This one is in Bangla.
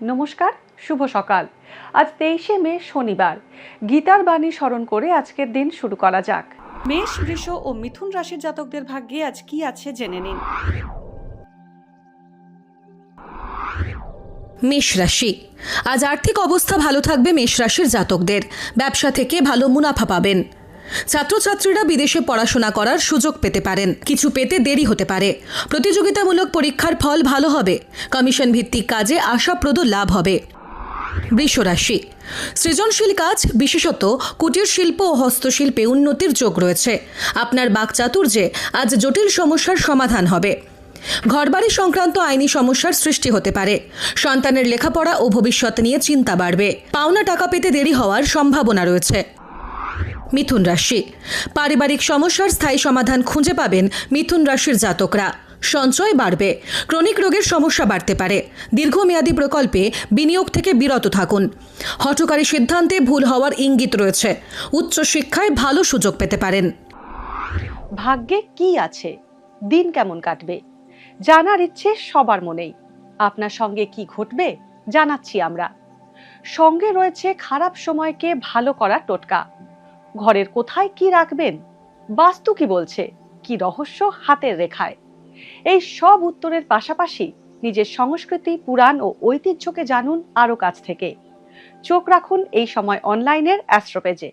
নমস্কার, শুভ সকাল। আজ 23শে মে শনিবার। গীতার বাণী স্মরণ করে আজকের দিন শুরু করা যাক। মেষ, বৃষ ও মিথুন রাশির জাতকদের ভাগ্যে আজ কি আছে জেনে নিন। মেষ রাশি। আজ আর্থিক অবস্থা ভালো থাকবে মেষ রাশির জাতকদের। ব্যবসা থেকে ভালো মুনাফা পাবেন। ছাত্রছাত্রীরা বিদেশে পড়াশোনা করার সুযোগ পেতে পারেন। কিছু পেতে দেরি হতে পারে। প্রতিযোগিতামূলক পরীক্ষার ফল ভালো হবে। কমিশন ভিত্তিক কাজে আশাপ্রদ লাভ হবে। বৃষ রাশি। সৃজনশীল কাজ, বিশেষত কুটির শিল্প ও হস্তশিল্পে উন্নতির যোগ রয়েছে। আপনার বাকচাতুর্যে আজ জটিল সমস্যার সমাধান হবে। ঘরবাড়ি সংক্রান্ত আইনি সমস্যার সৃষ্টি হতে পারে। সন্তানের লেখাপড়া ও ভবিষ্যৎ নিয়ে চিন্তা বাড়বে। পাওনা টাকা পেতে দেরি হওয়ার সম্ভাবনা রয়েছে। মিথুন রাশি। পারিবারিক সমস্যার স্থায়ী সমাধান খুঁজে পাবেন মিথুন রাশির জাতকরা। সঞ্চয় বাড়বে। ক্রনিক রোগের সমস্যা বাড়তে পারে। দীর্ঘমেয়াদী প্রকল্পে বিনিয়োগ থেকে বিরত থাকুন। হঠকারী সিদ্ধান্তে ভুল হওয়ার ইঙ্গিত রয়েছে। উচ্চশিক্ষায় ভালো সুযোগ পেতে পারেন। ভাগ্যে কি আছে, দিন কেমন কাটবে, জানার ইচ্ছে সবার মনেই। আপনার সঙ্গে কি ঘটবে জানাচ্ছি আমরা। সঙ্গে রয়েছে খারাপ সময়কে ভালো করার টোটকা। ঘরের কোথায় কি রাখবেন, বাস্তু কি বলছে, কি রহস্য হাতের রেখায়। এই সব উত্তরের পাশাপাশি নিজের সংস্কৃতি, পুরাণ ও ঐতিহ্যকে জানুন আরও কাছ থেকে। চোখ রাখুন এই সময় অনলাইনের অ্যাস্ট্রো পেজে।